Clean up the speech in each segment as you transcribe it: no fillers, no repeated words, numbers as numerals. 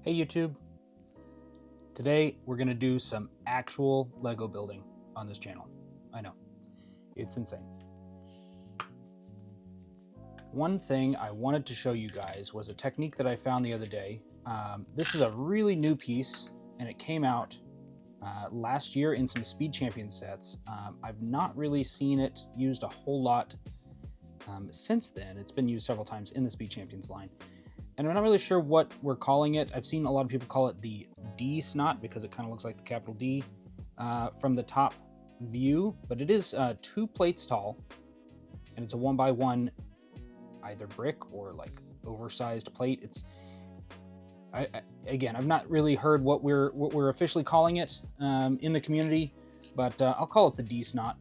Hey YouTube, today we're going to do some actual Lego building on this channel. I know, it's insane. One thing I wanted to show you guys was a technique that I found the other day. This is a really new piece and it came out last year in some Speed Champions sets. I've not really seen it used a whole lot since then. It's been used several times in the Speed Champions line. And I'm not really sure what we're calling it. I've seen a lot of people call it the D snot because it kind of looks like the capital D from the top view, but it is 2 plates tall, and it's a 1x1 either brick or like oversized plate. It's again, I've not really heard what we're officially calling it in the community, but I'll call it the D snot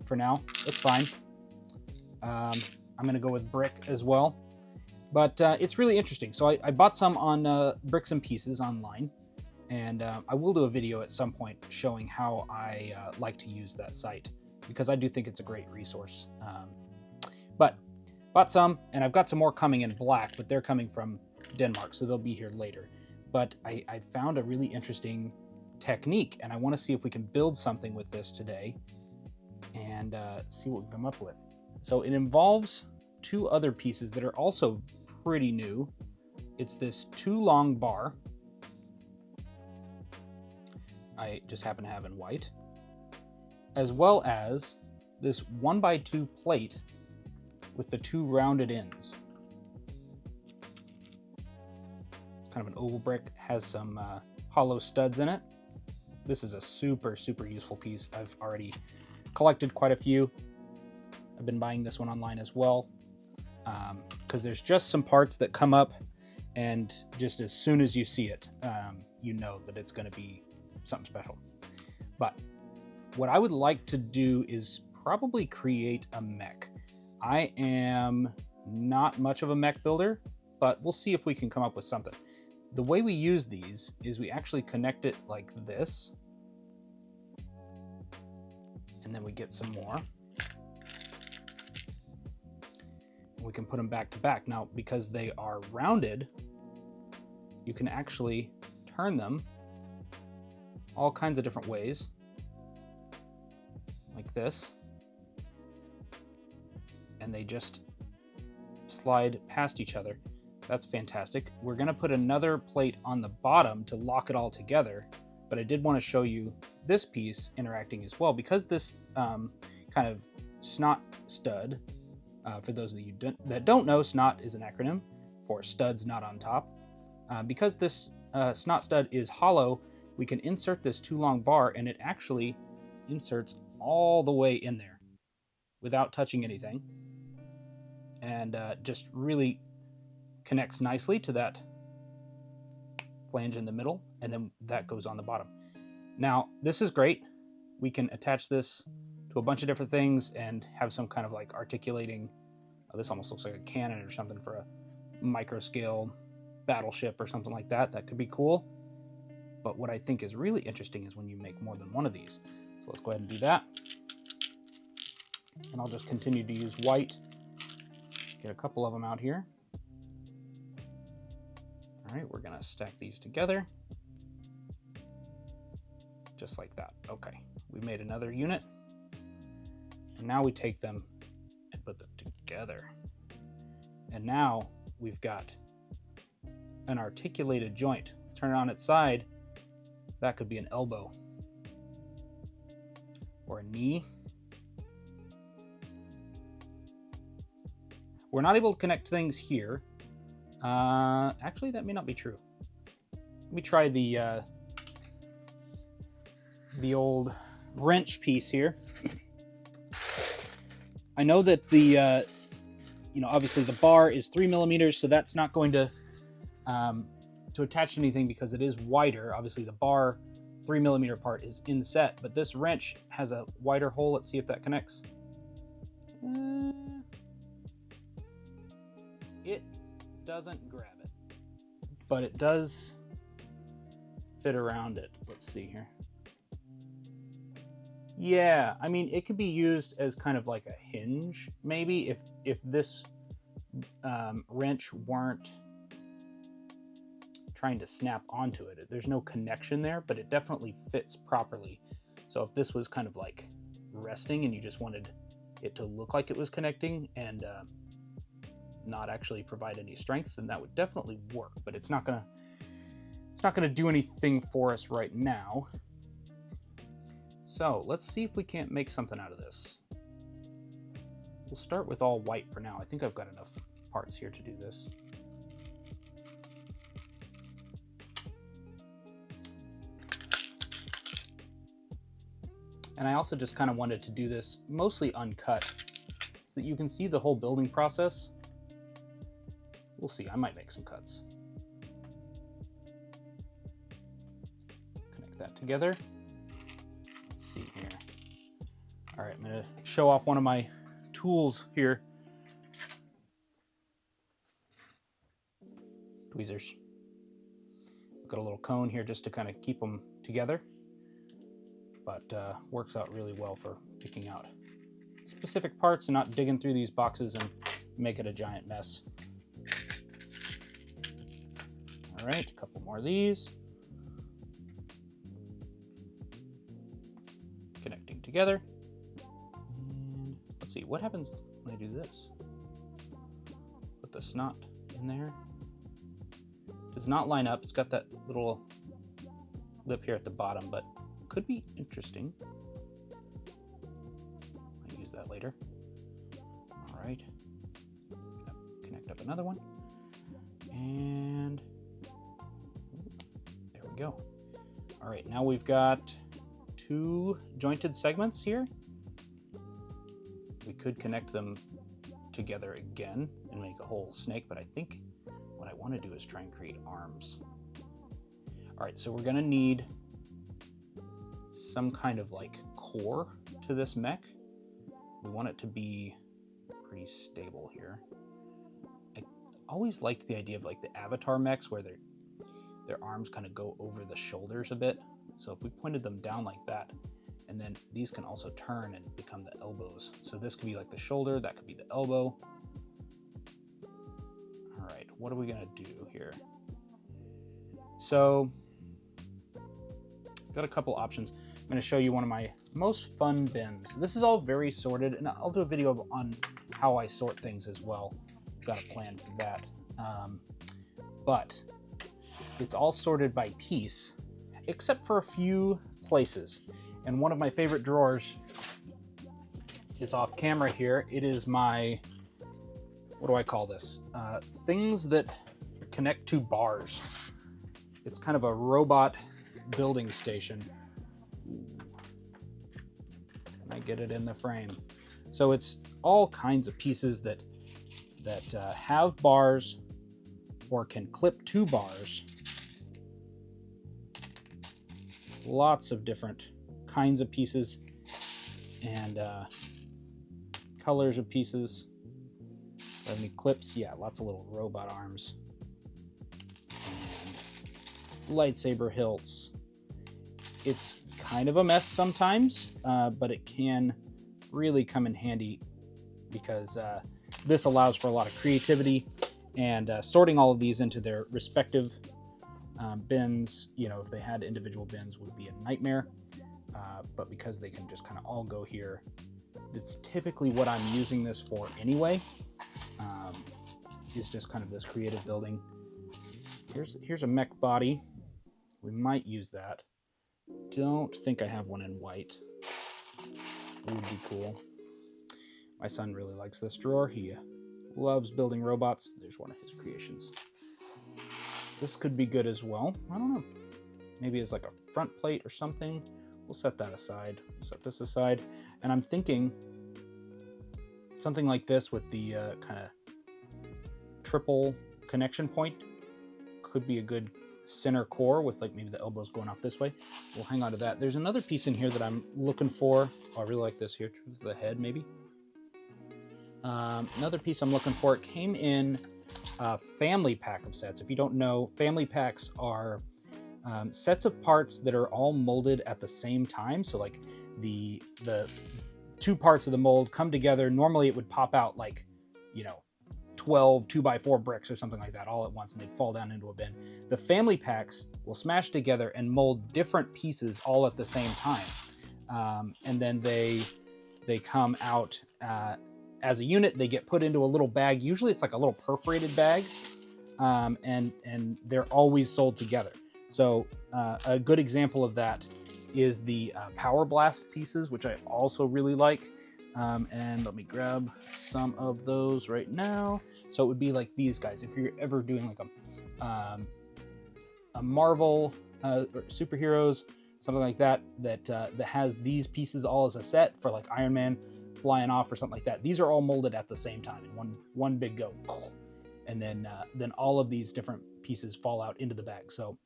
for now. That's fine. I'm gonna go with brick as well. But it's really interesting. So I bought some on Bricks and Pieces online, and I will do a video at some point showing how I like to use that site, because I do think it's a great resource. But bought some, and I've got some more coming in black, but they're coming from Denmark, so they'll be here later. But I found a really interesting technique, and I want to see if we can build something with this today and see what we come up with. So it involves 2 other pieces that are also pretty new. It's this 2 long bar. I just happen to have in white, as well as this 1x2 plate with the 2 rounded ends. It's kind of an oval brick, has some hollow studs in it. This is a super useful piece. I've already collected quite a few. I've been buying this one online as well, because there's just some parts that come up, and just as soon as you see it, you know that it's going to be something special. But what I would like to do is probably create a mech. I am not much of a mech builder, but we'll see if we can come up with something. The way we use these is we actually connect it like this, and then we get some more. We can put them back to back. Now, because they are rounded, you can actually turn them all kinds of different ways, like this, and they just slide past each other. That's fantastic. We're going to put another plate on the bottom to lock it all together, but I did want to show you this piece interacting as well, because this kind of snot stud, for those of you that don't know, SNOT is an acronym for studs not on top. Because this SNOT stud is hollow, we can insert this 2 long bar, and it actually inserts all the way in there without touching anything, and just really connects nicely to that flange in the middle, and then that goes on the bottom. Now, this is great. We can attach this to a bunch of different things and have some kind of like articulating. This almost looks like a cannon or something for a micro scale battleship or something like that. That could be cool. But what I think is really interesting is when you make more than one of these. So let's go ahead and do that. And I'll just continue to use white. Get a couple of them out here. All right, we're gonna stack these together. Just like that. Okay, we made another unit. And now we take them and put them together. And now we've got an articulated joint. Turn it on its side. That could be an elbow or a knee. We're not able to connect things here. Actually, that may not be true. Let me try the old wrench piece here. I know that the obviously the bar is 3 millimeters, so that's not going to attach to anything because it is wider. Obviously, the bar 3 millimeter part is inset, but this wrench has a wider hole. Let's see if that connects. It doesn't grab it, but it does fit around it. Let's see here. Yeah, I mean, it could be used as kind of like a hinge, maybe, if this wrench weren't trying to snap onto it. There's no connection there, but it definitely fits properly. So if this was kind of like resting and you just wanted it to look like it was connecting and not actually provide any strength, then that would definitely work. But it's not gonna do anything for us right now. So let's see if we can't make something out of this. We'll start with all white for now. I think I've got enough parts here to do this. And I also just kind of wanted to do this mostly uncut so that you can see the whole building process. We'll see, I might make some cuts. Connect that together. Let's see here. All right, I'm gonna show off one of my tools here. Tweezers. I've got a little cone here just to kind of keep them together, but works out really well for picking out specific parts and not digging through these boxes and make it a giant mess. All right, a couple more of these. Connecting together. And let's see, what happens when I do this? Put the snot in there. Does not line up. It's got that little lip here at the bottom, but could be interesting. I'll use that later. All right. Connect up another one. And there we go. All right, now we've got 2 jointed segments here. We could connect them together again and make a whole snake, but I think what I want to do is try and create arms. All right, so we're gonna need some kind of like core to this mech. We want it to be pretty stable here. I always liked the idea of like the Avatar mechs where their arms kind of go over the shoulders a bit. So if we pointed them down like that, and then these can also turn and become the elbows. So this could be like the shoulder, that could be the elbow. All right, what are we gonna do here? So, got a couple options. I'm gonna show you one of my most fun bins. This is all very sorted, and I'll do a video on how I sort things as well. Got a plan for that. But it's all sorted by piece, except for a few places. And one of my favorite drawers is off camera here. It is my, what do I call this? Things that connect to bars. It's kind of a robot building station. Can I get it in the frame? So it's all kinds of pieces that have bars or can clip to bars. Lots of different kinds of pieces and colors of pieces. Have any clips? Yeah, lots of little robot arms. And lightsaber hilts. It's kind of a mess sometimes, but it can really come in handy because this allows for a lot of creativity, and sorting all of these into their respective bins, you know, if they had individual bins would be a nightmare, but because they can just kind of all go here, it's typically what I'm using this for anyway, is just kind of this creative building. Here's a mech body. We might use that. Don't think I have one in white. It would be cool. My son really likes this drawer. He loves building robots. There's one of his creations. This could be good as well. I don't know. Maybe as like a front plate or something. We'll set that aside. We'll set this aside. And I'm thinking something like this with the kind of triple connection point could be a good center core with like maybe the elbows going off this way. We'll hang on to that. There's another piece in here that I'm looking for. Oh, I really like this here. The head maybe. Another piece I'm looking for, it came in a family pack of sets. If you don't know, family packs are sets of parts that are all molded at the same time. So like the 2 parts of the mold come together. Normally it would pop out like, you know, 12 2x4 bricks or something like that all at once, and they'd fall down into a bin. The family packs will smash together and mold different pieces all at the same time. And then they come out as a unit. They get put into a little bag. Usually it's like a little perforated bag, and they're always sold together. So a good example of that is the Power Blast pieces, which I also really like. And let me grab some of those right now. So it would be like these guys. If you're ever doing like a Marvel or superheroes, something like that, that has these pieces all as a set for like Iron Man flying off or something like that. These are all molded at the same time in one big go, and then all of these different pieces fall out into the bag. So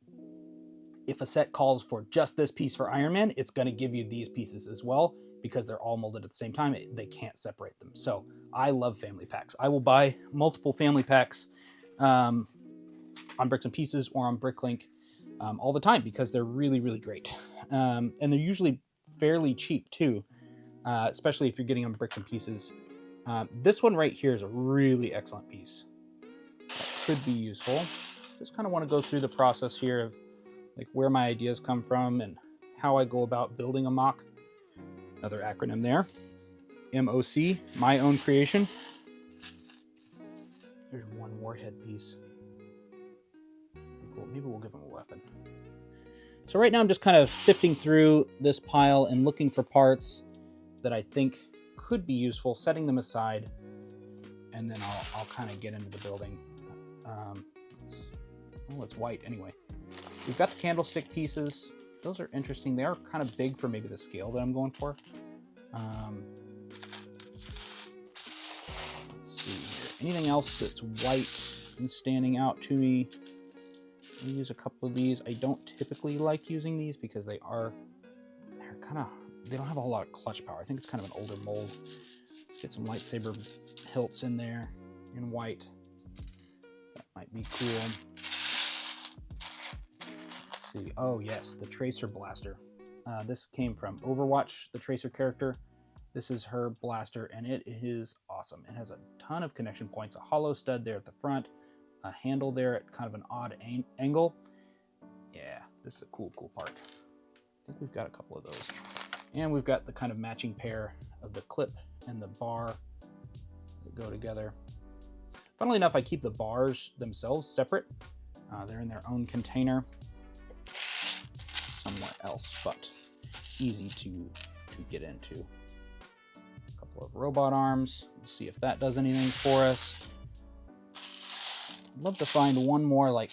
if a set calls for just this piece for Iron Man, it's going to give you these pieces as well, because they're all molded at the same time. They can't separate them. So I love family packs. I will buy multiple family packs on Bricks and Pieces or on Bricklink all the time, because they're really, really great. And they're usually fairly cheap too, especially if you're getting on Bricks and Pieces. This one right here is a really excellent piece. Could be useful. Just kind of want to go through the process here of like where my ideas come from and how I go about building a MOC. Another acronym there. MOC, my own creation. There's one warhead piece. Cool. Maybe we'll give him a weapon. So right now I'm just kind of sifting through this pile and looking for parts that I think could be useful, setting them aside, and then I'll kind of get into the building. It's white anyway. We've got the candlestick pieces. Those are interesting. They are kind of big for maybe the scale that I'm going for. Let's see here. Anything else that's white and standing out to me? I'll use a couple of these. I don't typically like using these because they don't have a whole lot of clutch power. I think it's kind of an older mold. Let's get some lightsaber hilts in there in white. That might be cool. See. Oh yes, the Tracer blaster. This came from Overwatch, the Tracer character. This is her blaster, and it is awesome. It has a ton of connection points, a hollow stud there at the front, a handle there at kind of an odd angle. Yeah, this is a cool part. I think we've got a couple of those. And we've got the kind of matching pair of the clip and the bar that go together. Funnily enough, I keep the bars themselves separate. They're in their own container somewhere else, but easy to get into. A couple of robot arms. We'll see if that does anything for us. I'd love to find one more like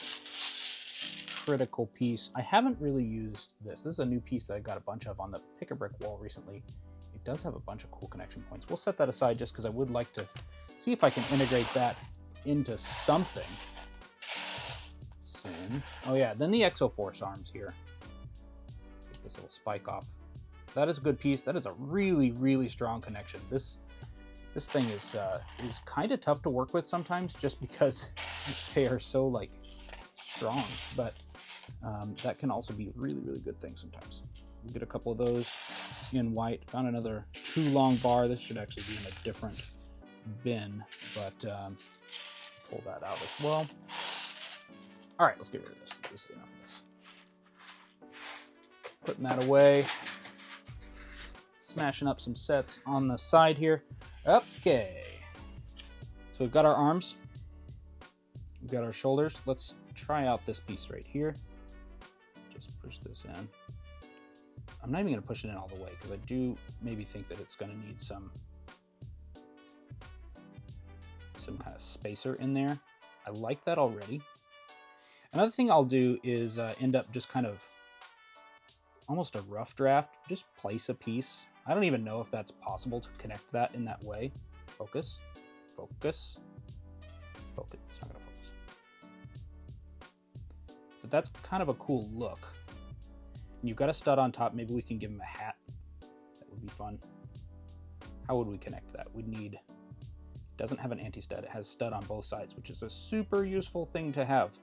critical piece. I haven't really used this. This is a new piece that I got a bunch of on the Pick-a-Brick wall recently. It does have a bunch of cool connection points. We'll set that aside just because I would like to see if I can integrate that into something soon. Oh yeah, then the Exoforce arms here. Get this little spike off. That is a good piece. That is a really, really strong connection. This thing is kind of tough to work with sometimes, just because they are so like strong. But that can also be a really, really good thing sometimes. We'll get a couple of those in white. Found another too long bar. This should actually be in a different bin, but pull that out as well. All right, let's get rid of this. This is enough of this. Putting that away. Smashing up some sets on the side here. Okay. So we've got our arms. We've got our shoulders. Let's try out this piece right here. Just push this in. I'm not even going to push it in all the way because I do maybe think that it's going to need some kind of spacer in there. I like that already. Another thing I'll do is end up just kind of almost a rough draft. Just place a piece. I don't even know if that's possible to connect that in that way. Focus. Focus. Focus. It's not going to focus. But that's kind of a cool look. And you've got a stud on top. Maybe we can give him a hat. That would be fun. How would we connect that? We'd need... It doesn't have an anti-stud. It has stud on both sides, which is a super useful thing to have.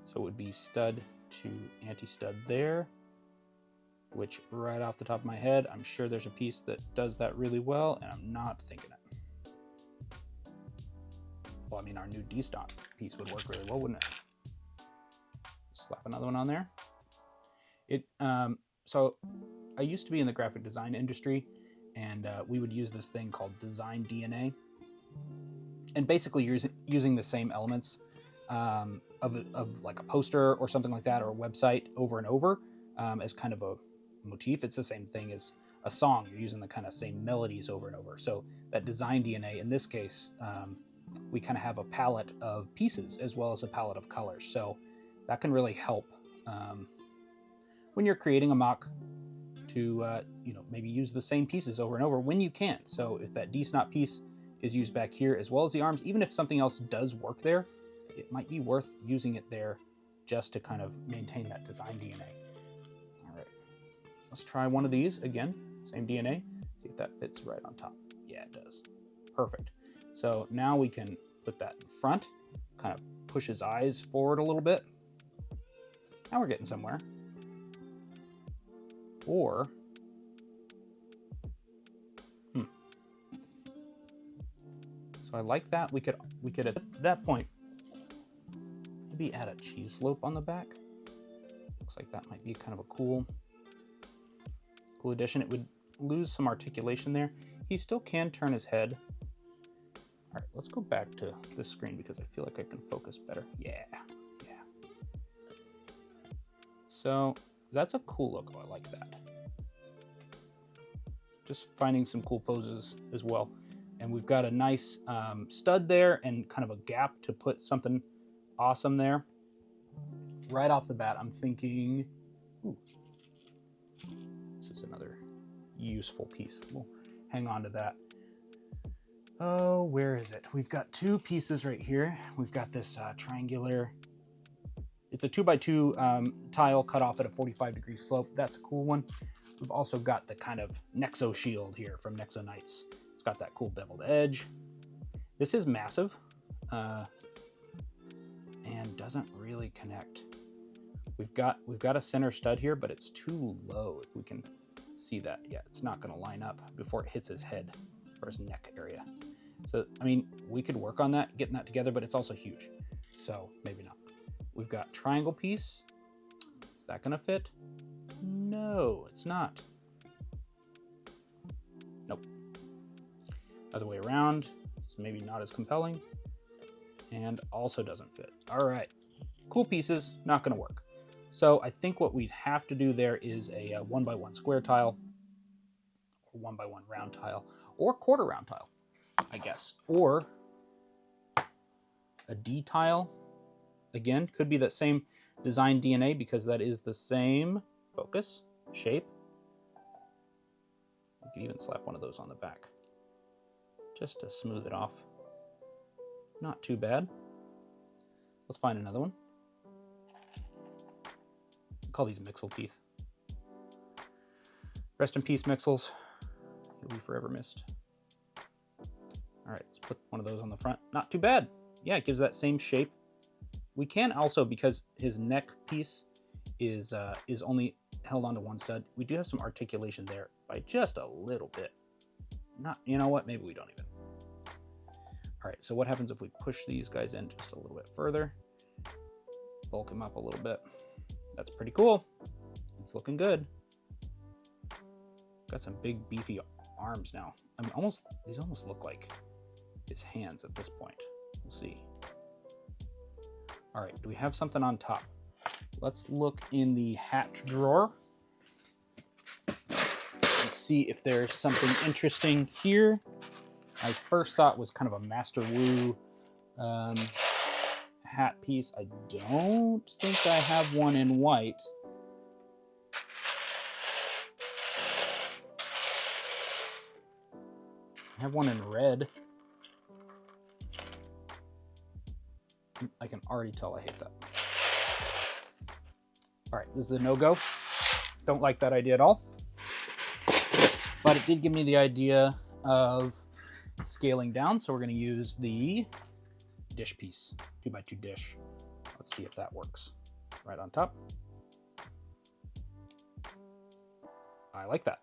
So it would be stud to anti-stud there, which right off the top of my head, I'm sure there's a piece that does that really well, and I'm not thinking it. Well, I mean, our new D-stock piece would work really well, wouldn't it? Slap another one on there. So I used to be in the graphic design industry, and we would use this thing called Design DNA. And basically you're using the same elements of like a poster or something like that, or a website over and over as kind of a motif. It's the same thing as a song. You're using the kind of same melodies over and over. So that Design DNA, in this case, we kind of have a palette of pieces as well as a palette of colors. So that can really help when you're creating a mock to maybe use the same pieces over and over when you can. So if that D-snot piece is used back here as well as the arms, even if something else does work there, it might be worth using it there just to kind of maintain that Design DNA. All right, let's try one of these again, same DNA, see if that fits right on top. Yeah, it does. Perfect. So now we can put that in front, kind of push his eyes forward a little bit. Now we're getting somewhere. Or, so I like that. We could at that point maybe add a cheese slope on the back. Looks like that might be kind of a cool addition. It would lose some articulation there. He still can turn his head. All right, let's go back to this screen because I feel like I can focus better. Yeah. So that's a cool look. Oh, I like that. Just finding some cool poses as well. And we've got a nice stud there and kind of a gap to put something awesome there. Right off the bat, I'm thinking, ooh, this is another useful piece. We'll hang on to that. Oh, where is it? We've got two pieces right here. We've got this triangular, it's a 2x2 tile cut off at a 45-degree slope. That's a cool one. We've also got the kind of Nexo shield here from Nexo Knights. It's got that cool beveled edge. This is massive and doesn't really connect. We've got a center stud here, but it's too low. If we can see that, yeah, it's not going to line up before it hits his head or his neck area. So, I mean, we could work on that, getting that together, but it's also huge. So maybe not. We've got triangle piece. Is that going to fit? No, it's not. Nope. Other way around. It's maybe not as compelling. And also doesn't fit. All right. Cool pieces, not going to work. So I think what we'd have to do there is a 1x1 square tile, or 1x1 round tile, or quarter round tile, I guess. Or a D tile. Again, could be that same Design DNA because that is the same focus, shape. We could even slap one of those on the back just to smooth it off. Not too bad. Let's find another one. I call these Mixel teeth. Rest in peace, Mixels. You'll be forever missed. All right, let's put one of those on the front. Not too bad. Yeah, it gives that same shape. We can also, because his neck piece is only held onto one stud, we do have some articulation there by just a little bit. Not, you know what? Maybe we don't even. All right, so what happens if we push these guys in just a little bit further? Bulk him up a little bit. That's pretty cool. It's looking good. Got some big beefy arms now. I mean, these almost look like his hands at this point. We'll see. All right, do we have something on top? Let's look in the hat drawer and see if there's something interesting here. My first thought was kind of a Master Wu hat piece. I don't think I have one in white. I have one in red. I can already tell I hate that. All right, this is a no-go. Don't like that idea at all. But it did give me the idea of scaling down, so we're going to use the dish piece, 2x2 dish. Let's see if that works. Right on top. I like that.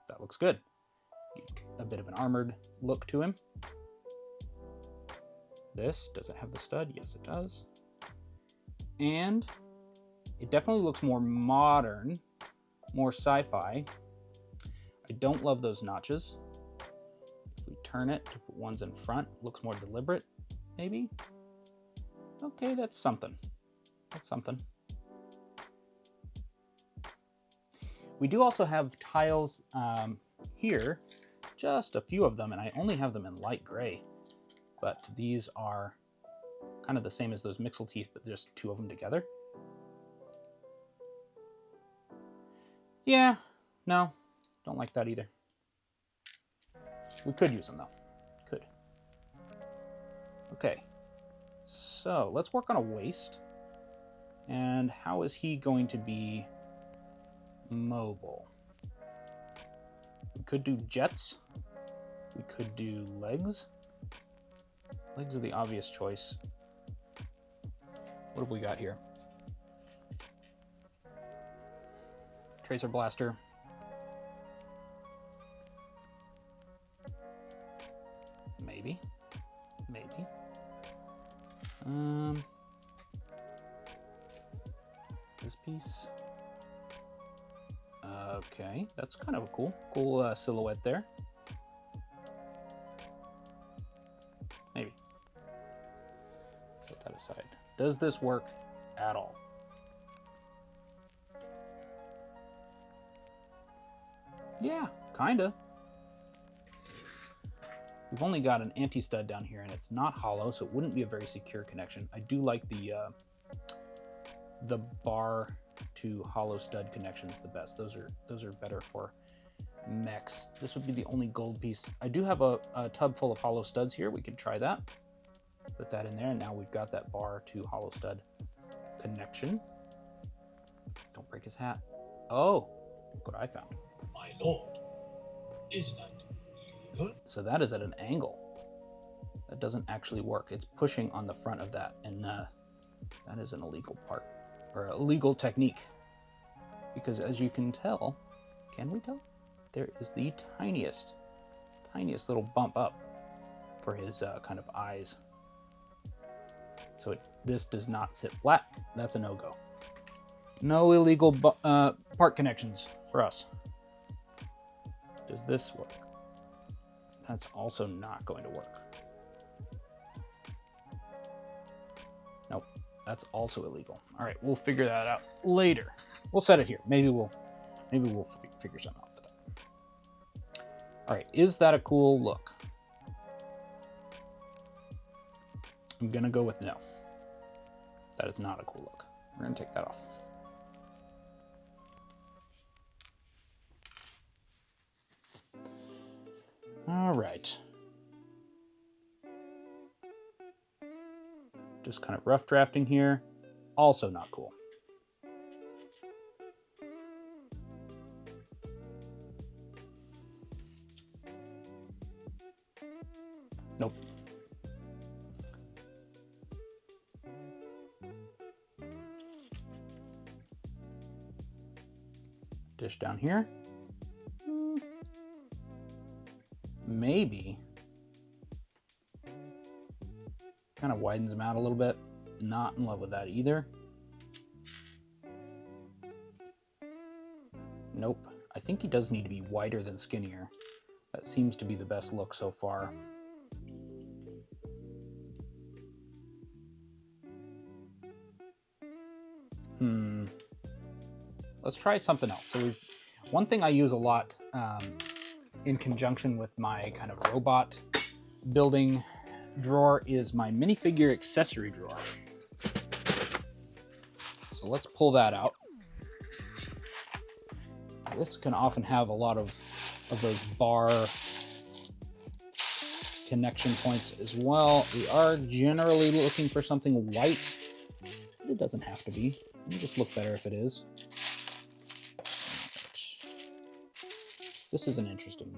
That looks good. A bit of an armored look to him. This, does it have the stud? Yes, it does. And it definitely looks more modern, more sci-fi. I don't love those notches. If we turn it to put ones in front, it looks more deliberate, maybe. Okay, that's something. That's something. We do also have tiles here, just a few of them, and I only have them in light gray. But these are kind of the same as those Mixel teeth, but just two of them together. Yeah, no, don't like that either. We could use them though, could. Okay, so let's work on a waist. And how is he going to be mobile? We could do jets. We could do legs. Legs are the obvious choice. What have we got here? Tracer blaster. Maybe. Maybe. This piece. Okay, that's kind of a cool silhouette there. Maybe. Set that aside. Does this work at all? Yeah, kinda. We've only got an anti-stud down here, and it's not hollow, so it wouldn't be a very secure connection. I do like the bar to hollow stud connections the best. Those are better for mechs. This would be the only gold piece. I do have a tub full of hollow studs here. We could try that. Put that in there, and now we've got that bar to hollow stud connection. Don't break his hat. Oh, look what I found. My lord, is that legal? So that is at an angle. That doesn't actually work. It's pushing on the front of that, and that is an illegal part, or a illegal technique. Because as you can tell, can we tell? There is the tiniest little bump up for his kind of eyes. So this does not sit flat. That's a no-go. No illegal part connections for us. Does this work? That's also not going to work. Nope, that's also illegal. All right, we'll figure that out later. We'll set it here. Maybe we'll figure something out with that. All right, is that a cool look? I'm gonna go with no. That is not a cool look. We're gonna take that off. All right. Just kind of rough drafting here. Also not cool. Nope. Dish down here. Maybe. Kind of widens them out a little bit. Not in love with that either. Nope. I think he does need to be wider than skinnier. That seems to be the best look so far. Let's try something else. So one thing I use a lot in conjunction with my kind of robot building drawer is my minifigure accessory drawer. So let's pull that out. This can often have a lot of those bar connection points as well. We are generally looking for something white. It doesn't have to be. It'll just look better if it is. This is an interesting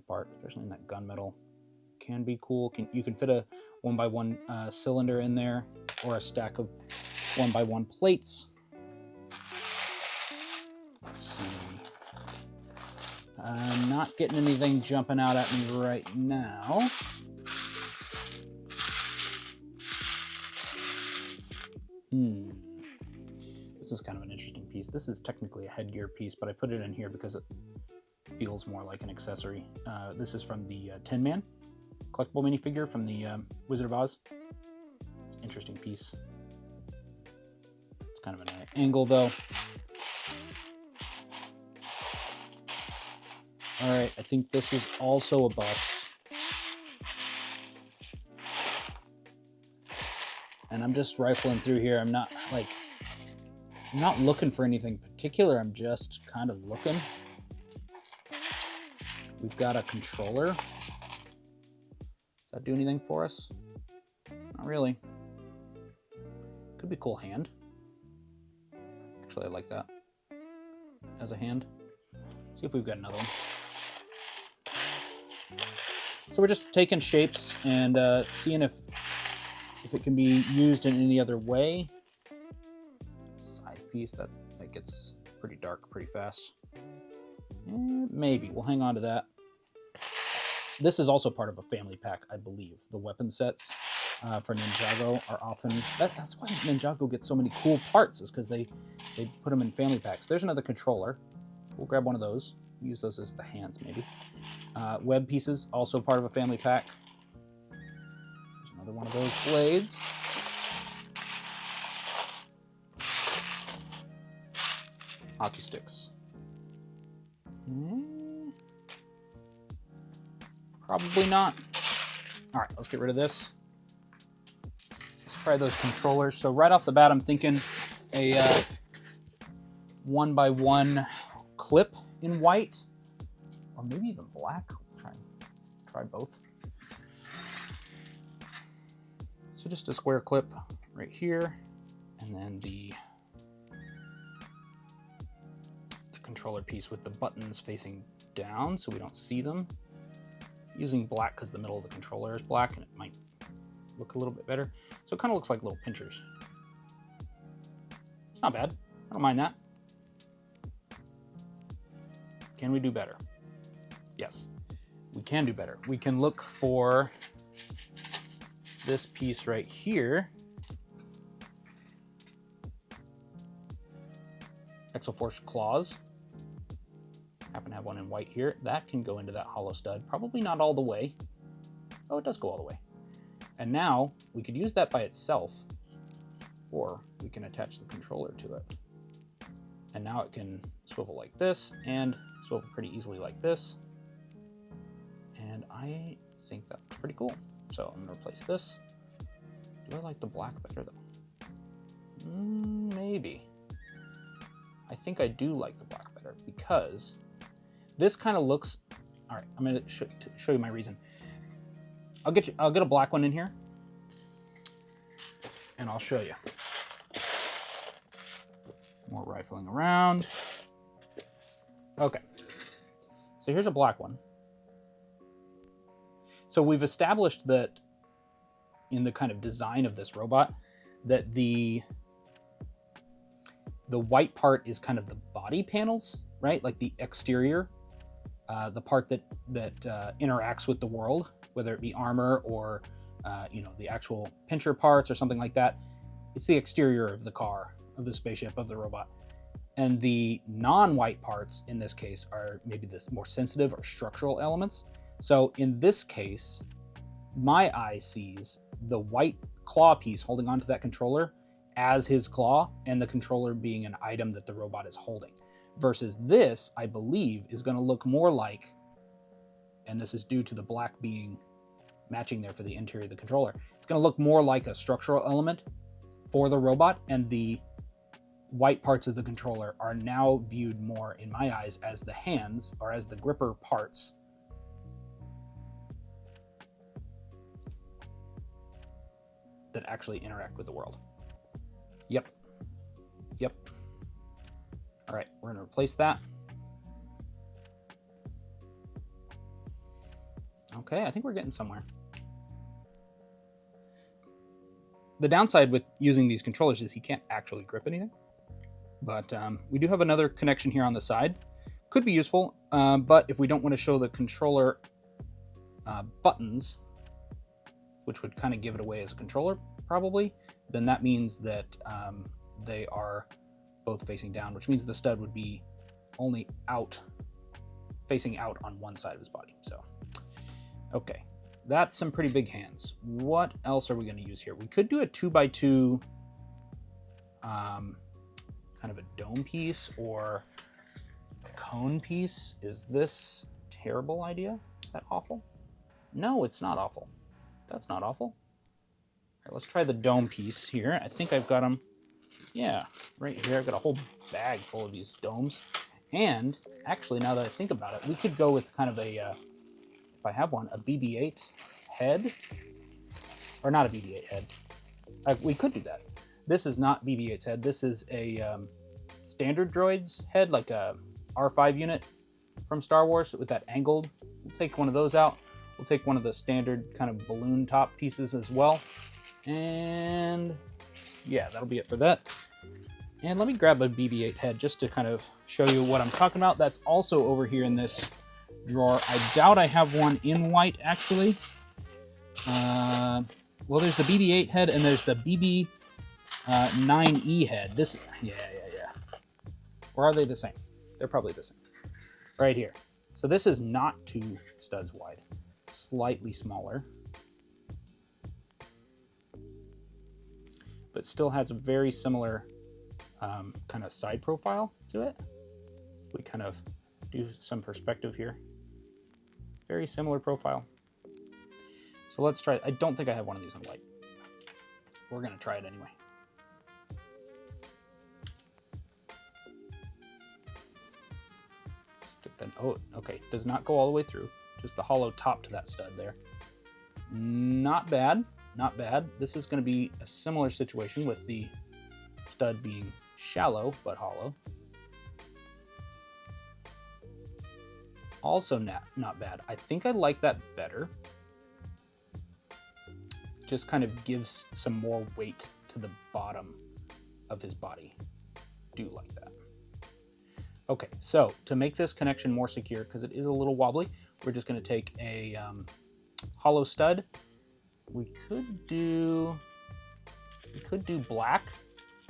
part, especially in that gunmetal. Can be cool. You can fit a 1x1 cylinder in there, or a stack of 1x1 plates. Let's see. I'm not getting anything jumping out at me right now. This is kind of an interesting piece. This is technically a headgear piece, but I put it in here because it feels more like an accessory. This is from the Tin Man collectible minifigure from the Wizard of Oz. It's an interesting piece. It's kind of an angle though. All right, I think this is also a bust. And I'm just rifling through here. I'm not looking for anything particular. I'm just kind of looking. We've got a controller. Does that do anything for us? Not really. Could be a cool hand. Actually, I like that as a hand. See if we've got another one. So we're just taking shapes and seeing if it can be used in any other way. Side piece, that gets pretty dark pretty fast. Maybe. We'll hang on to that. This is also part of a family pack, I believe. The weapon sets for Ninjago are often... That's why Ninjago gets so many cool parts, is because they put them in family packs. There's another controller. We'll grab one of those. Use those as the hands, maybe. Web pieces, also part of a family pack. There's another one of those blades. Hockey sticks. Probably not. All right, let's get rid of this. Let's try those controllers. So right off the bat, I'm thinking a 1x1 clip in white, or maybe even black. Try both. So just a square clip right here, and then the controller piece with the buttons facing down so we don't see them. Using black because the middle of the controller is black and it might look a little bit better. So it kind of looks like little pinchers. It's not bad. I don't mind that. Can we do better? Yes, we can do better. We can look for this piece right here. Exoforce claws. Happen to have one in white here. That can go into that hollow stud. Probably not all the way. Oh, it does go all the way. And now we could use that by itself, or we can attach the controller to it. And now it can swivel like this and swivel pretty easily like this. And I think that's pretty cool. So I'm gonna replace this. Do I like the black better though? Maybe. I think I do like the black better because this kind of looks... All right, I'm gonna show you my reason. I'll get a black one in here and I'll show you. More rifling around. Okay, so here's a black one. So we've established that in the kind of design of this robot, that the white part is kind of the body panels, right? Like the exterior, the part that interacts with the world, whether it be armor or the actual pincher parts or something like that. It's the exterior of the car, of the spaceship, of the robot. And the non-white parts in this case are maybe the more sensitive or structural elements. So in this case, my eye sees the white claw piece holding onto that controller as his claw, and the controller being an item that the robot is holding. Versus this, I believe, is going to look more like, and this is due to the black being matching there for the interior of the controller, it's going to look more like a structural element for the robot, and the white parts of the controller are now viewed more, in my eyes, as the hands, or as the gripper parts that actually interact with the world. Yep. All right, we're gonna replace that. Okay, I think we're getting somewhere. The downside with using these controllers is he can't actually grip anything. But we do have another connection here on the side. Could be useful, but if we don't want to show the controller buttons, which would kind of give it away as a controller, probably, then that means that they are both facing down, which means the stud would be only facing out on one side of his body. So, okay, that's some pretty big hands. What else are we going to use here? We could do a 2x2 kind of a dome piece or a cone piece. Is this a terrible idea? Is that awful? No, it's not awful. That's not awful. All right, let's try the dome piece here. I think I've got them. Yeah, right here. I've got a whole bag full of these domes. And actually, now that I think about it, we could go with kind of a, if I have one, a BB-8 head. Or not a BB-8 head. We could do that. This is not BB-8's head. This is a standard droid's head, like a R5 unit from Star Wars with that angled. We'll take one of those out. We'll take one of the standard kind of balloon top pieces as well. And yeah, that'll be it for that. And let me grab a BB-8 head just to kind of show you what I'm talking about. That's also over here in this drawer. I doubt I have one in white, actually. Well, there's the BB-8 head and there's the BB-9E head. This, yeah. Or are they the same? They're probably the same. Right here. So this is not 2 studs wide. Slightly smaller. But still has a very similar kind of side profile to it. We kind of do some perspective here. Very similar profile. So let's try it. I don't think I have one of these in white. We're going to try it anyway. Stick that, oh, okay. Does not go all the way through. Just the hollow top to that stud there. Not bad. Not bad. This is going to be a similar situation with the stud being shallow but hollow. Also not bad. I think I like that better. Just kind of gives some more weight to the bottom of his body. Do like that. Okay, so to make this connection more secure, because it is a little wobbly, we're just going to take a hollow stud. We could do black.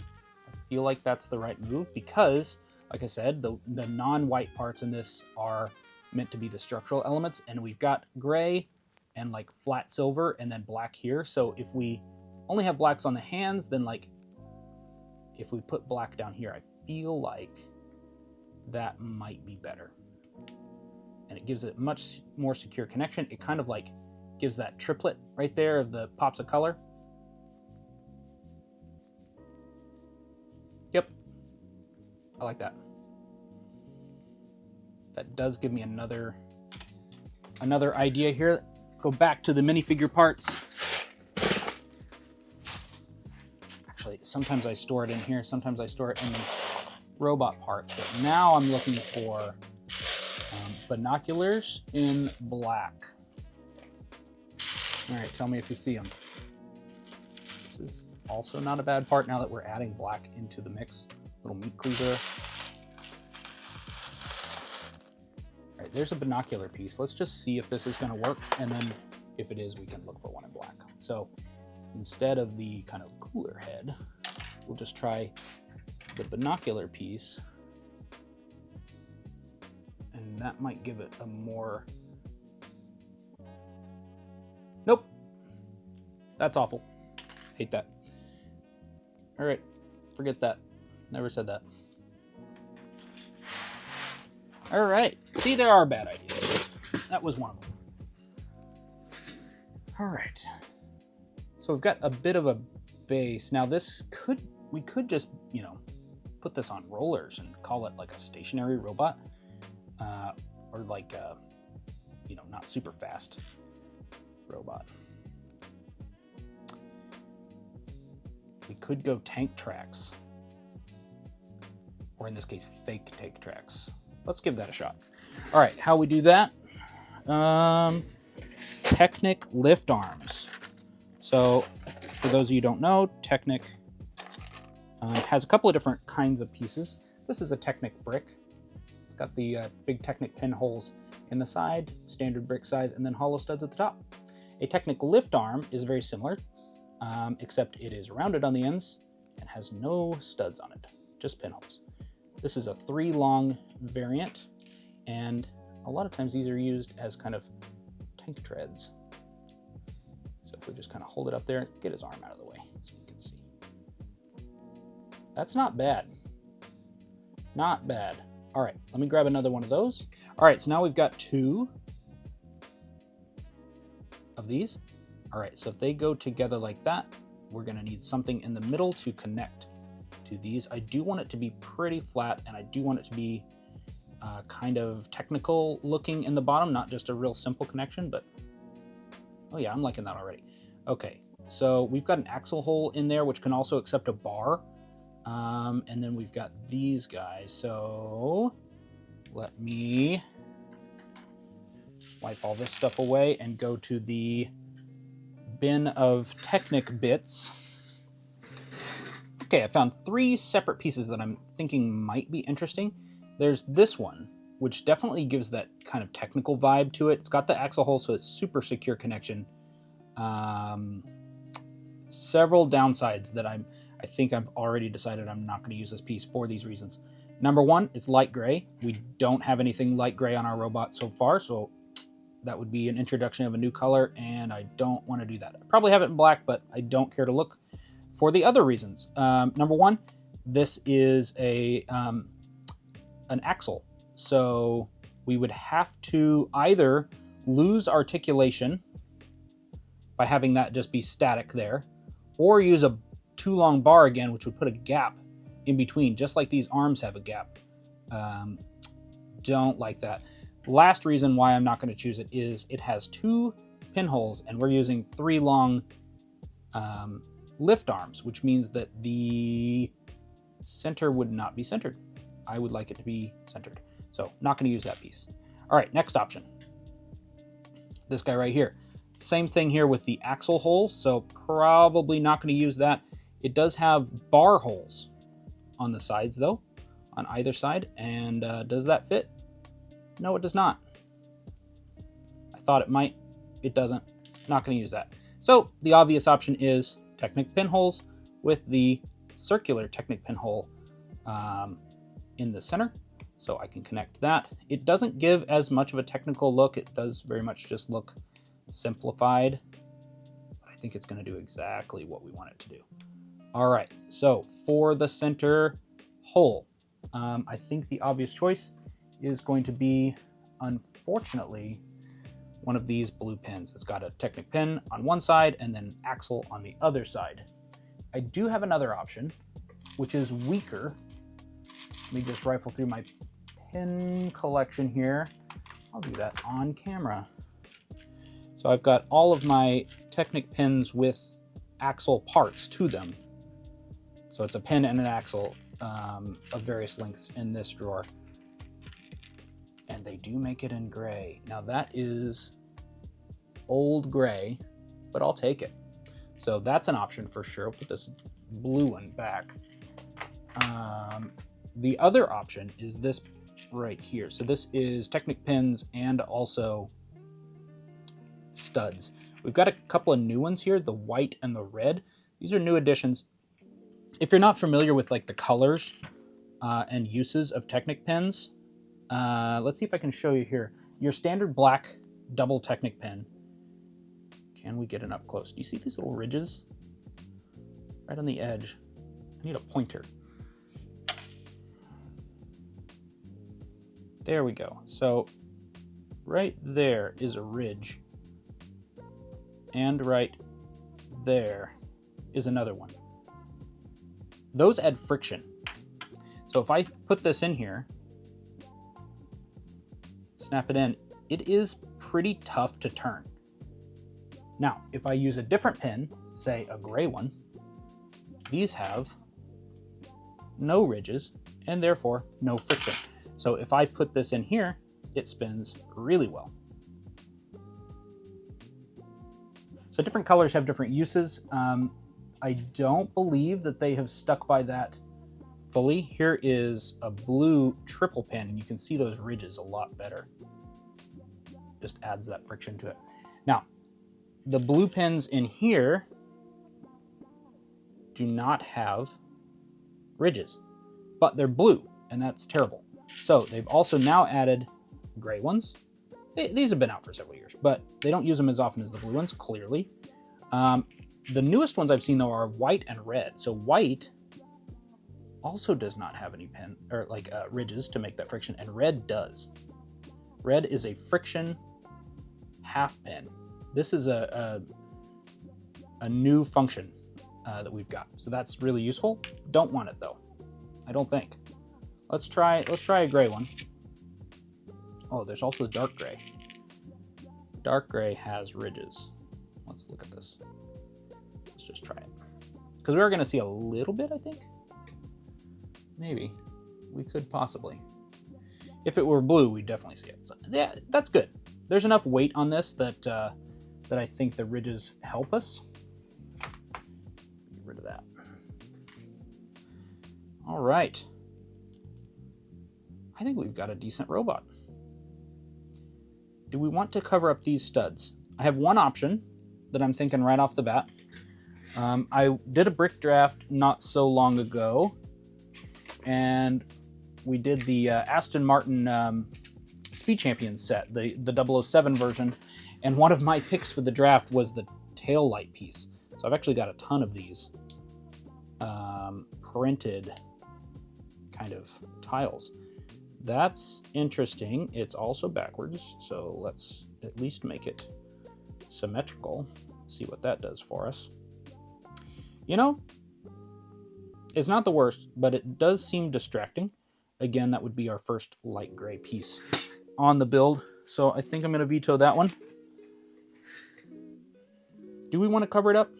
I feel like that's the right move because, like I said, the non-white parts in this are meant to be the structural elements, and we've got gray and like flat silver and then black here. So if we only have blacks on the hands, then like if we put black down here, I feel like that might be better. And it gives it much more secure connection. It kind of like gives that triplet right there of the pops of color. Yep, I like that. That does give me another idea here. Go back to the minifigure parts. Actually, sometimes I store it in here. Sometimes I store it in the robot parts. But now I'm looking for binoculars in black. All right, tell me if you see them. This is also not a bad part now that we're adding black into the mix. Little meat cleaver. All right, there's a binocular piece. Let's just see if this is going to work, and then if it is, we can look for one in black. So instead of the kind of cooler head, we'll just try the binocular piece, and that might give it a more... Nope. That's awful. Hate that. All right, forget that. Never said that. All right. See, there are bad ideas. That was one of them. All right. So we've got a bit of a base. Now we could just, put this on rollers and call it like a stationary robot, or like a, not super fast robot. We could go tank tracks, or in this case, fake tank tracks. Let's give that a shot. All right, how we do that? Technic lift arms. So for those of you who don't know, Technic has a couple of different kinds of pieces. This is a Technic brick. It's got the big Technic pinholes in the side, standard brick size, and then hollow studs at the top. A Technic lift arm is very similar, except it is rounded on the ends and has no studs on it, just pinholes. This is a 3 long variant, and a lot of times these are used as kind of tank treads. So if we just kind of hold it up there, get his arm out of the way so we can see. That's not bad. Not bad. All right, let me grab another one of those. All right, so now we've got 2 of these. All right, so if they go together like that, we're gonna need something in the middle to connect to these. I do want it to be pretty flat, and I do want it to be kind of technical looking in the bottom, not just a real simple connection, but oh yeah, I'm liking that already. Okay, so we've got an axle hole in there, which can also accept a bar. And then we've got these guys. So let me wipe all this stuff away and go to the bin of Technic bits. Okay, I found 3 separate pieces that I'm thinking might be interesting. There's this one, which definitely gives that kind of technical vibe to it. It's got the axle hole, so it's super secure connection. Several downsides that I think I've already decided I'm not going to use this piece for these reasons. Number 1, it's light gray. We don't have anything light gray on our robot so far, so that would be an introduction of a new color, and I don't want to do that. I probably have it in black, but I don't care to look for the other reasons. Number 1, this is an axle, so we would have to either lose articulation by having that just be static there, or use a too long bar again, which would put a gap in between, just like these arms have a gap. Don't like that. Last reason why I'm not going to choose it is it has 2 pinholes, and we're using 3 long lift arms, which means that the center would not be centered. I would like it to be centered, so not going to use that piece. All right, next option. This guy right here. Same thing here with the axle hole, so probably not going to use that. It does have bar holes on the sides, though, on either side. And does that fit? No, it does not. I thought it might. It doesn't. Not going to use that. So the obvious option is Technic pinholes with the circular Technic pinhole in the center. So I can connect that. It doesn't give as much of a technical look. It does very much just look simplified. But I think it's going to do exactly what we want it to do. All right, so for the center hole, I think the obvious choice is going to be, unfortunately, one of these blue pins. It's got a Technic pin on one side and then axle on the other side. I do have another option, which is weaker. Let me just rifle through my pin collection here. I'll do that on camera. So I've got all of my Technic pins with axle parts to them. So it's a pin and an axle of various lengths in this drawer. And they do make it in gray. Now that is old gray, but I'll take it. So that's an option for sure. I'll put this blue one back. The other option is this right here. So this is Technic pins and also studs. We've got a couple of new ones here, the white and the red. These are new additions. If you're not familiar with like the colors and uses of Technic pins, let's see if I can show you here. Your standard black double Technic pin. Can we get it up close? Do you see these little ridges? Right on the edge. I need a pointer. There we go. So right there is a ridge. And right there is another one. Those add friction. So if I put this in here, snap it in, it is pretty tough to turn. Now, if I use a different pin, say a gray one, these have no ridges and therefore no friction. So if I put this in here, it spins really well. So different colors have different uses. I don't believe that they have stuck by that fully. Here is a blue triple pin, and you can see those ridges a lot better. Just adds that friction to it. Now, the blue pins in here do not have ridges, but they're blue, and that's terrible. So they've also now added gray ones. These have been out for several years, but they don't use them as often as the blue ones, clearly. The newest ones I've seen, though, are white and red. So white also does not have any pen or ridges to make that friction, and red does. Red is a friction half pen. This is a new function that we've got, so that's really useful. Don't want it though, I don't think. Let's try a gray one. Oh, there's also the dark gray. Dark gray has ridges. Let's look at this. Let's just try it, because we are going to see a little bit, I think. Maybe we could possibly. If it were blue, we'd definitely see it. So, yeah, that's good. There's enough weight on this that that I think the ridges help us. Get rid of that. All right. I think we've got a decent robot. Do we want to cover up these studs? I have one option that I'm thinking right off the bat. I did a brick draft not so long ago, and we did the Aston Martin Speed Champions set, the 007 version, and one of my picks for the draft was the tail light piece. So I've actually got a ton of these printed kind of tiles. That's interesting. It's also backwards, so let's at least make it symmetrical. See what that does for us. You know, it's not the worst, but it does seem distracting. Again, that would be our first light gray piece on the build, so I think I'm going to veto that one. Do we want to cover it up?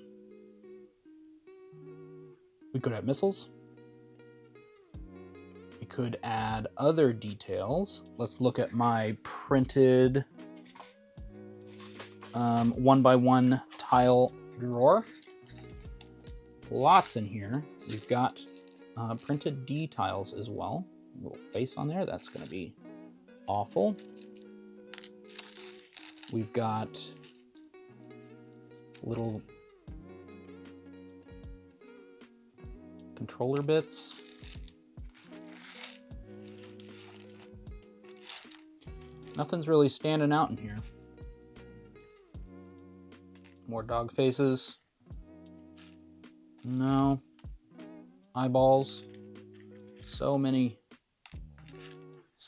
We could have missiles. We could add other details. Let's look at my printed 1x1 tile drawer. Lots in here. We've got printed D tiles as well. A little face on there. That's going to be awful. We've got little controller bits. Nothing's really standing out in here. More dog faces. No. Eyeballs. So many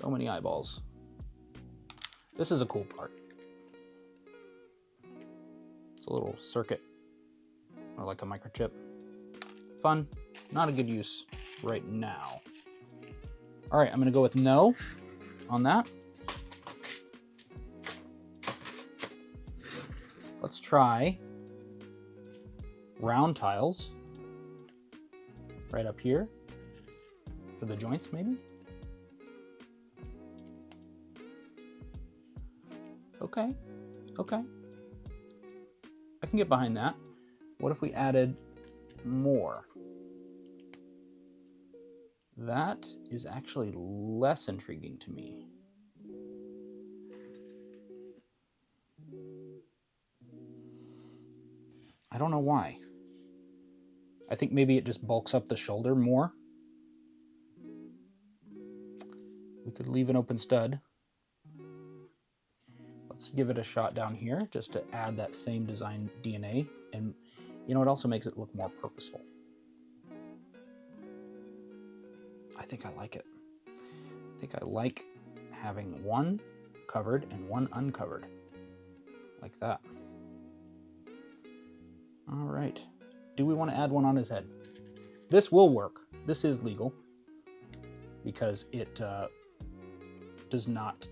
eyeballs. This is a cool part. It's a little circuit, or like a microchip. Fun. Not a good use right now. All right, I'm gonna go with no on that. Let's try round tiles right up here for the joints, maybe. Okay, okay. I can get behind that. What if we added more? That is actually less intriguing to me. I don't know why. I think maybe it just bulks up the shoulder more. We could leave an open stud. Let's give it a shot down here just to add that same design DNA. And you know, it also makes it look more purposeful. I think I like it. I think I like having one covered and one uncovered. Like that. All right. Do we want to add one on his head? This will work. This is legal because it does not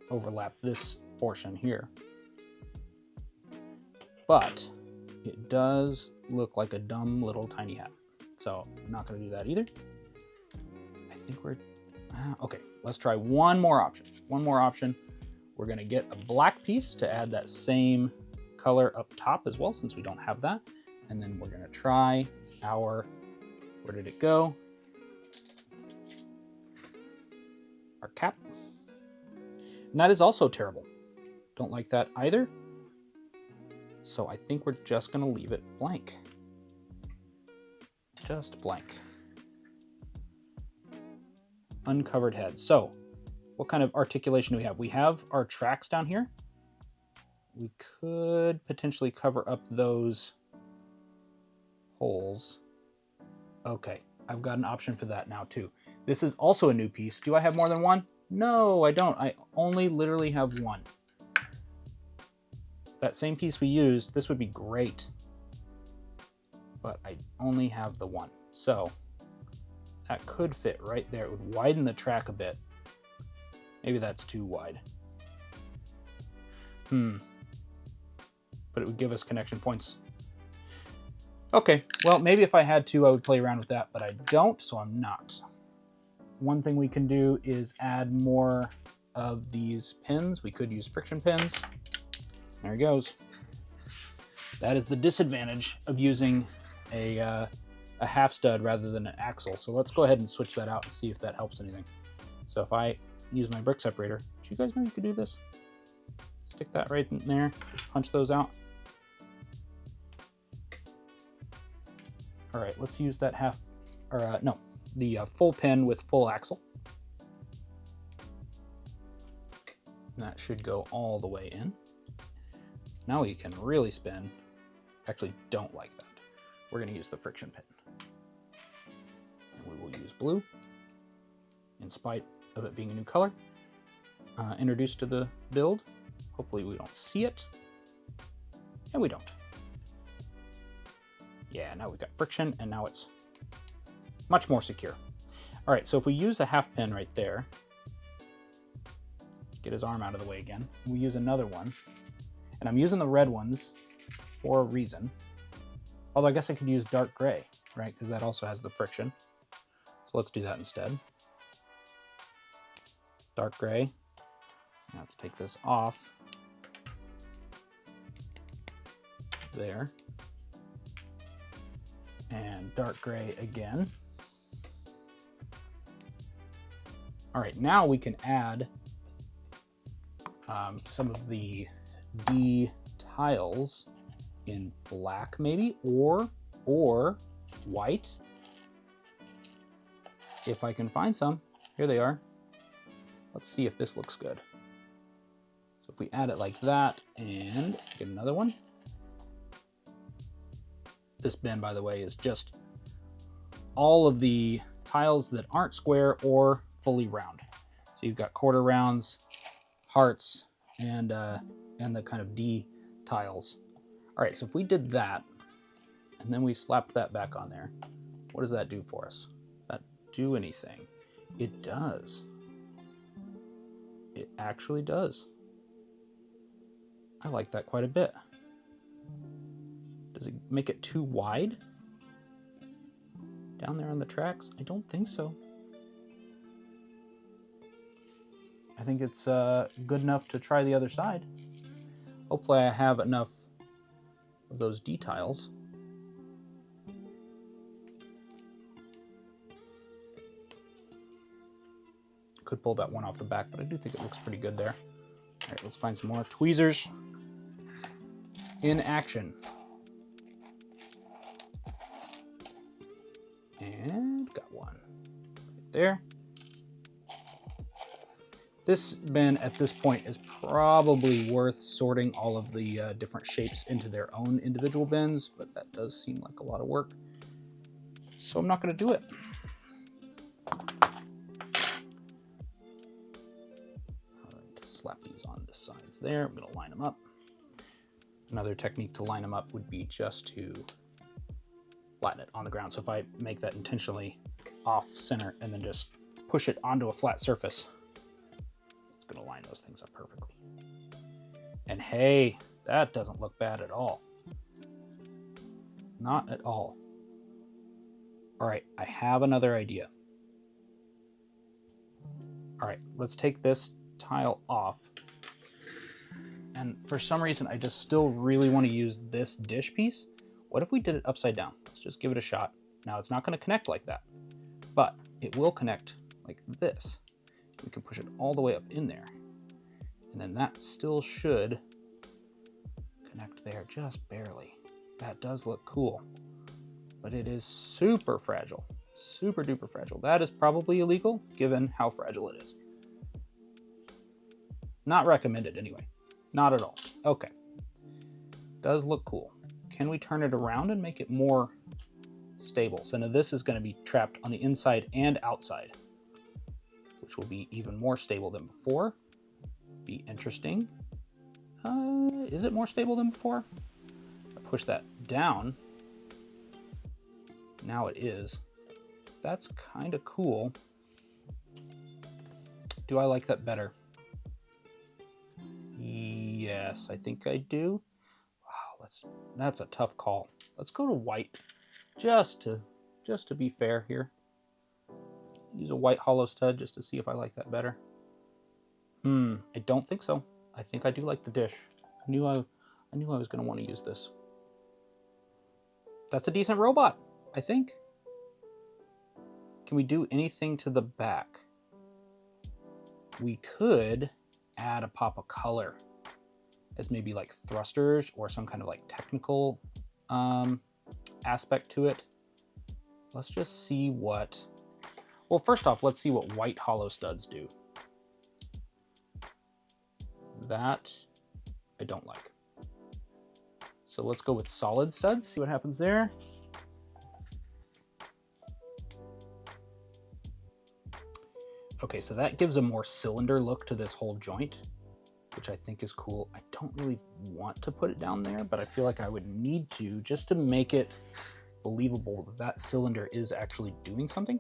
overlap this portion here. But it does look like a dumb little tiny hat. So I'm not going to do that either. I think we're... okay, let's try one more option. One more option. We're going to get a black piece to add that same color up top as well, since we don't have that. And then we're going to try our... where did it go? Our cap. And that is also terrible. Don't like that either. So I think we're just going to leave it blank. Just blank. uncovered head. So what kind of articulation do we have? We have our tracks down here. We could potentially cover up those holes. Okay, I've got an option for that now too. This is also a new piece. Do I have more than one? No, I don't. I only literally have one. That same piece we used, this would be great. But I only have the one. So that could fit right there. It would widen the track a bit. Maybe that's too wide. But it would give us connection points. Okay, well, maybe if I had to, I would play around with that, but I don't, so I'm not. One thing we can do is add more of these pins. We could use friction pins. There he goes. That is the disadvantage of using a half stud rather than an axle. So let's go ahead and switch that out and see if that helps anything. So if I use my brick separator, did you guys know you could do this? Stick that right in there, punch those out. All right, let's use that the full pin with full axle. And that should go all the way in. Now we can really spin. Actually, don't like that. We're going to use the friction pin. And we will use blue, in spite of it being a new color, introduced to the build. Hopefully we don't see it. And we don't. Yeah, now we've got friction, and now it's much more secure. All right, so if we use a half pin right there, get his arm out of the way again, we use another one, and I'm using the red ones for a reason. Although I guess I could use dark gray, right? Because that also has the friction. So let's do that instead. Dark gray. Now let's take this off. There. And dark gray again. All right, now we can add some of the D tiles in black maybe, or white. If I can find some. Here they are. Let's see if this looks good. So if we add it like that and get another one. This bin, by the way, is just all of the tiles that aren't square or fully round. So you've got quarter rounds, hearts, and the kind of D tiles. All right, so if we did that, and then we slapped that back on there, what does that do for us? Does that do anything? It does. It actually does. I like that quite a bit. Does it make it too wide down there on the tracks? I don't think so. I think it's good enough to try the other side. Hopefully I have enough of those D tiles. Could pull that one off the back, but I do think it looks pretty good there. All right, let's find some more tweezers in action. And got one right there. This bin at this point is probably worth sorting all of the different shapes into their own individual bins, but that does seem like a lot of work. So I'm not going to do it. All right, slap these on the sides there. I'm going to line them up. Another technique to line them up would be just to flatten it on the ground. So if I make that intentionally off center and then just push it onto a flat surface, it's going to line those things up perfectly. And hey, that doesn't look bad at all. Not at all. All right, I have another idea. All right, let's take this tile off. And for some reason, I just still really want to use this dish piece. What if we did it upside down? Let's just give it a shot. Now, it's not going to connect like that, but it will connect like this. We can push it all the way up in there. And then that still should connect there just barely. That does look cool, but it is super fragile. Super duper fragile. That is probably illegal given how fragile it is. Not recommended anyway. Not at all. Okay. Does look cool. Can we turn it around and make it more stable? So now this is going to be trapped on the inside and outside, which will be even more stable than before. Be interesting. Is it more stable than before? I push that down. Now it is. That's kind of cool. Do I like that better? Yes, I think I do. Wow, that's a tough call. Let's go to white, just to be fair here. Use a white hollow stud just to see if I like that better. I don't think so. I think I do like the dish. I knew I was going to want to use this. That's a decent robot, I think. Can we do anything to the back? We could add a pop of color as maybe like thrusters or some kind of like technical aspect to it. Let's just see what... Well, first off, let's see what white hollow studs do. That I don't like. So let's go with solid studs, see what happens there. Okay, so that gives a more cylinder look to this whole joint, which I think is cool. I don't really want to put it down there, but I feel like I would need to just to make it believable that that cylinder is actually doing something.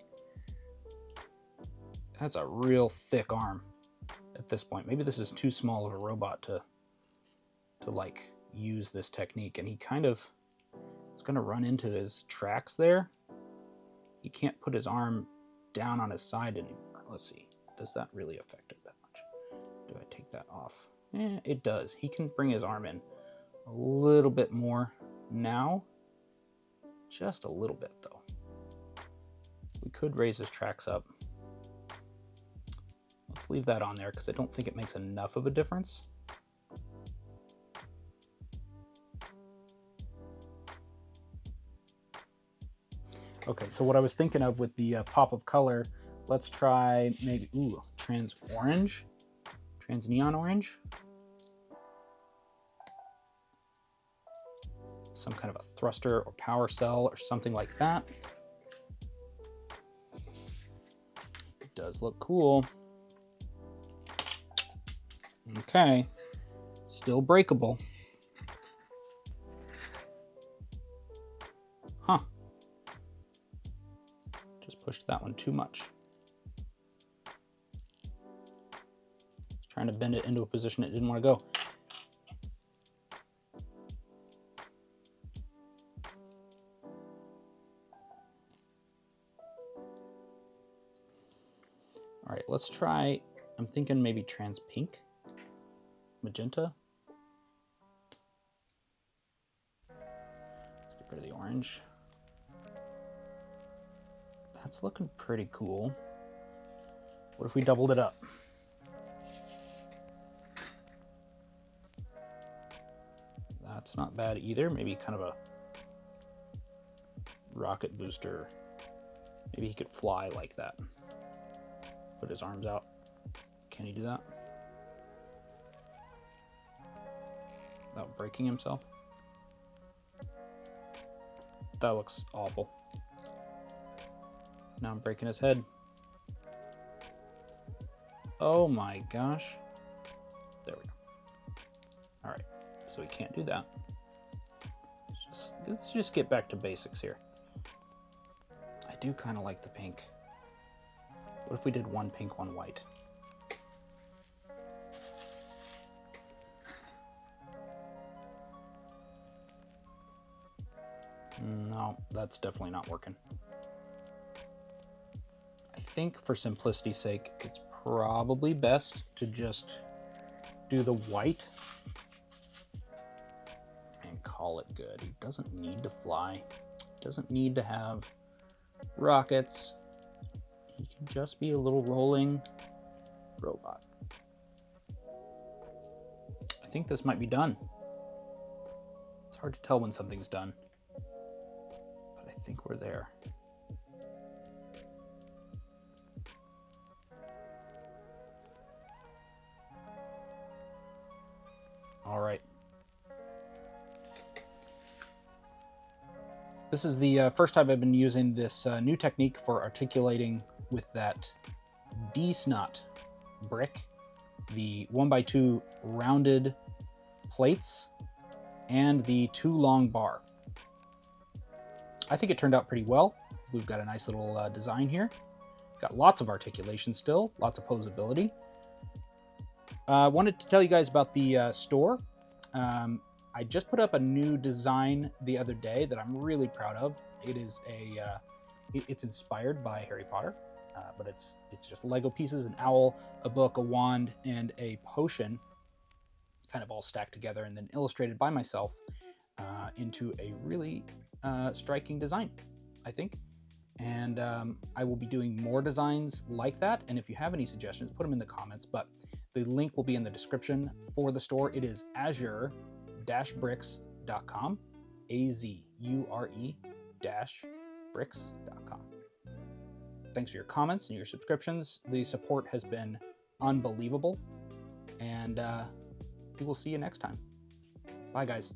That's a real thick arm at this point. Maybe this is too small of a robot to like use this technique, and he kind of, it's gonna run into his tracks there. He can't put his arm down on his side anymore. Let's see, does that really affect it that much? Do I take that off? It does. He can bring his arm in a little bit more now. Just a little bit though. We could raise his tracks up. Let's leave that on there because I don't think it makes enough of a difference. Okay, so what I was thinking of with the pop of color, let's try maybe, trans orange, trans neon orange. Some kind of a thruster or power cell or something like that. It does look cool. Okay, still breakable. Huh. Just pushed that one too much. Just trying to bend it into a position it didn't want to go. All right, let's try, I'm thinking maybe trans pink, magenta. Let's get rid of the orange. That's looking pretty cool. What if we doubled it up? That's not bad either. Maybe kind of a rocket booster. Maybe he could fly like that. Put his arms out. Can he do that? Without breaking himself? That looks awful. Now I'm breaking his head. Oh my gosh. There we go. All right, so we can't do that. Let's just get back to basics here. I do kind of like the pink. What if we did one pink, one white? No, that's definitely not working. I think for simplicity's sake, it's probably best to just do the white and call it good. He doesn't need to fly, doesn't need to have rockets. He can just be a little rolling robot. I think this might be done. It's hard to tell when something's done, but I think we're there. All right. This is the first time I've been using this new technique for articulating with that D-Snot brick, the 1x2 rounded plates, and the 2 long bar. I think it turned out pretty well. We've got a nice little design here. Got lots of articulation still, lots of posability. I wanted to tell you guys about the store. I just put up a new design the other day that I'm really proud of. It is it's inspired by Harry Potter, but it's just Lego pieces, an owl, a book, a wand, and a potion, kind of all stacked together and then illustrated by myself into a really striking design, I think. And I will be doing more designs like that. And if you have any suggestions, put them in the comments. But the link will be in the description for the store. It is azure-bricks.com, azure-bricks.com. Thanks for your comments and your subscriptions. The support has been unbelievable. And we will see you next time. Bye, guys.